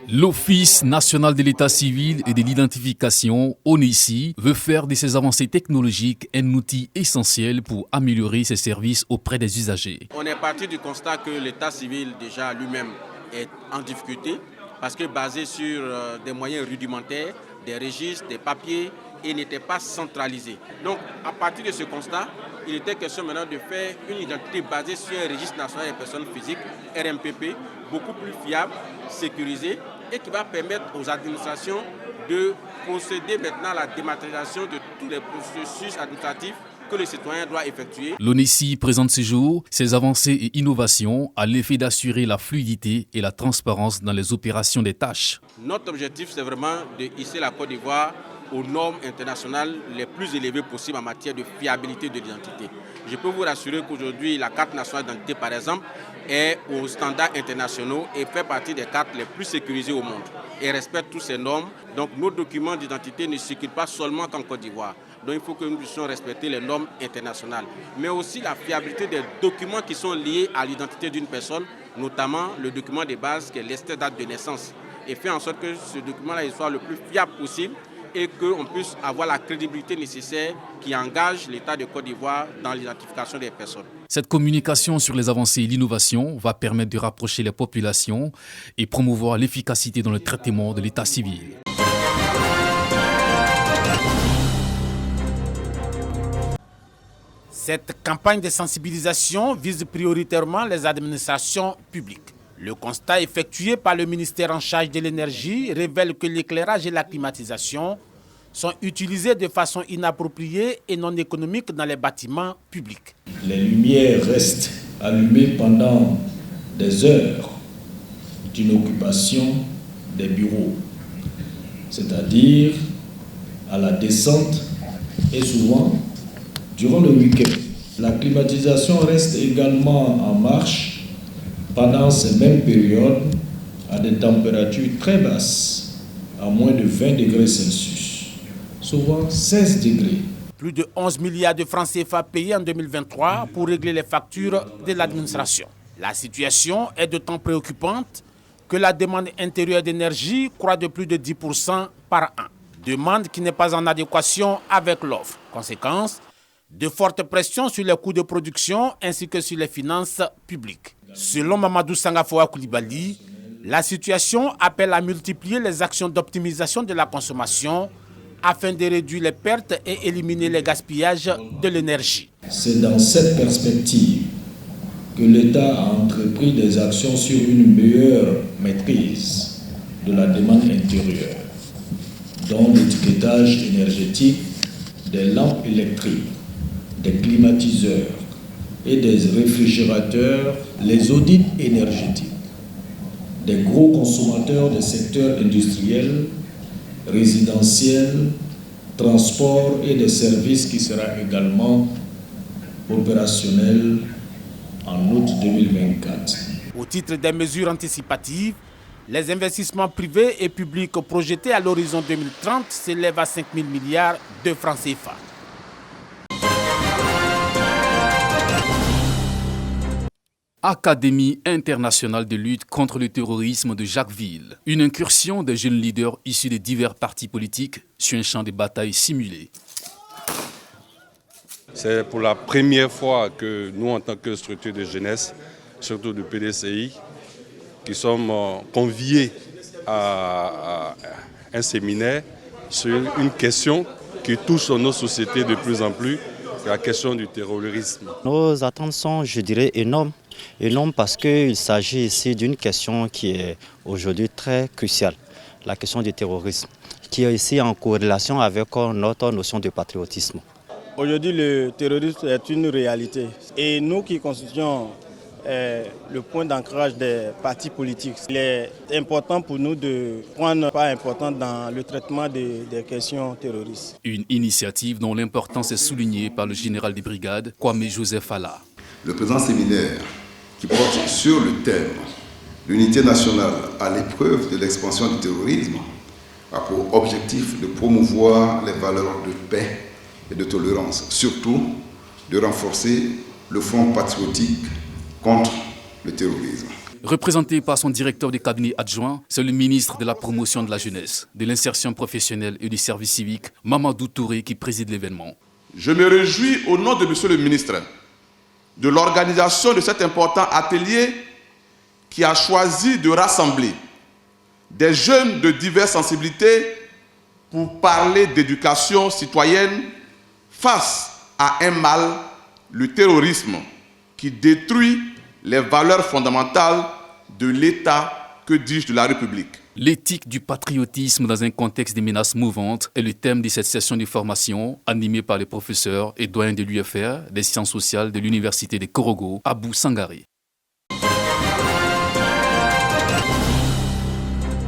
L'Office national de l'état civil et de l'identification, ONICI, veut faire de ces avancées technologiques un outil essentiel pour améliorer ses services auprès des usagers. On est parti du constat que l'état civil déjà lui-même est en difficulté parce que basé sur des moyens rudimentaires, des registres, des papiers, et n'était pas centralisé. Donc à partir de ce constat, il était question maintenant de faire une identité basée sur un registre national des personnes physiques, RNPP, beaucoup plus fiable, sécurisé, et qui va permettre aux administrations de procéder maintenant à la dématérialisation de tous les processus administratifs que le citoyen doit effectuer. L'ONICI présente ce jour ses avancées et innovations à l'effet d'assurer la fluidité et la transparence dans les opérations des tâches. Notre objectif, c'est vraiment de hisser la Côte d'Ivoire aux normes internationales les plus élevées possibles en matière de fiabilité de l'identité. Je peux vous rassurer qu'aujourd'hui, la carte nationale d'identité, par exemple, est aux standards internationaux et fait partie des cartes les plus sécurisées au monde et respecte toutes ces normes. Donc nos documents d'identité ne circulent pas seulement qu'en Côte d'Ivoire. Donc il faut que nous puissions respecter les normes internationales, mais aussi la fiabilité des documents qui sont liés à l'identité d'une personne, notamment le document de base qui est l'extrait date de naissance, et faire en sorte que ce document-là soit le plus fiable possible et qu'on puisse avoir la crédibilité nécessaire qui engage l'État de Côte d'Ivoire dans l'identification des personnes. Cette communication sur les avancées et l'innovation va permettre de rapprocher les populations et promouvoir l'efficacité dans le traitement de l'état civil. Cette campagne de sensibilisation vise prioritairement les administrations publiques. Le constat effectué par le ministère en charge de l'énergie révèle que l'éclairage et la climatisation sont utilisés de façon inappropriée et non économique dans les bâtiments publics. Les lumières restent allumées pendant des heures d'une occupation des bureaux, c'est-à-dire à la descente et souvent durant le week-end. La climatisation reste également en marche pendant ces mêmes périodes à des températures très basses, à moins de 20 degrés Celsius, souvent 16 degrés. Plus de 11 milliards de francs CFA payés en 2023 pour régler les factures de l'administration. La situation est d'autant préoccupante que la demande intérieure d'énergie croît de plus de 10% par an. Demande qui n'est pas en adéquation avec l'offre. Conséquence, de fortes pressions sur les coûts de production ainsi que sur les finances publiques. Selon Mamadou Sangafoa Koulibaly, la situation appelle à multiplier les actions d'optimisation de la consommation afin de réduire les pertes et éliminer les gaspillages de l'énergie. C'est dans cette perspective que l'État a entrepris des actions sur une meilleure maîtrise de la demande intérieure, dont l'étiquetage énergétique des lampes électriques, des climatiseurs et des réfrigérateurs, les audits énergétiques des gros consommateurs des secteurs industriels, résidentiels, transports et des services qui sera également opérationnel en août 2024. Au titre des mesures anticipatives, les investissements privés et publics projetés à l'horizon 2030 s'élèvent à 5 000 milliards de francs CFA. Académie internationale de lutte contre le terrorisme de Jacquesville. Une incursion des jeunes leaders issus de divers partis politiques sur un champ de bataille simulé. C'est pour la première fois que nous, en tant que structure de jeunesse, surtout du PDCI, qui sommes conviés à un séminaire sur une question qui touche nos sociétés de plus en plus, la question du terrorisme. Nos attentes sont, je dirais, énormes. Énormes parce qu'il s'agit ici d'une question qui est aujourd'hui très cruciale, la question du terrorisme, qui est ici en corrélation avec notre notion de patriotisme. Aujourd'hui, le terrorisme est une réalité et nous qui constituons le point d'ancrage des partis politiques, il est important pour nous de prendre part importante dans le traitement des questions terroristes. Une initiative dont l'importance est soulignée par le général de brigade, Kwame Joseph Alla. Le présent séminaire, qui porte sur le thème « L'unité nationale à l'épreuve de l'expansion du terrorisme », a pour objectif de promouvoir les valeurs de paix et de tolérance, surtout de renforcer le front patriotique contre le terrorisme. Représenté par son directeur de cabinet adjoint, c'est le ministre de la Promotion de la Jeunesse, de l'Insertion professionnelle et du service civique, Mamadou Touré, qui préside l'événement. Je me réjouis au nom de Monsieur le ministre de l'organisation de cet important atelier qui a choisi de rassembler des jeunes de diverses sensibilités pour parler d'éducation citoyenne face à un mal, le terrorisme, qui détruit les valeurs fondamentales de l'État, que dis-je, de la République. L'éthique du patriotisme dans un contexte de menaces mouvantes est le thème de cette session de formation animée par les professeurs et doyens de l'UFR, des sciences sociales de l'Université de Korogo, Abou Sangari.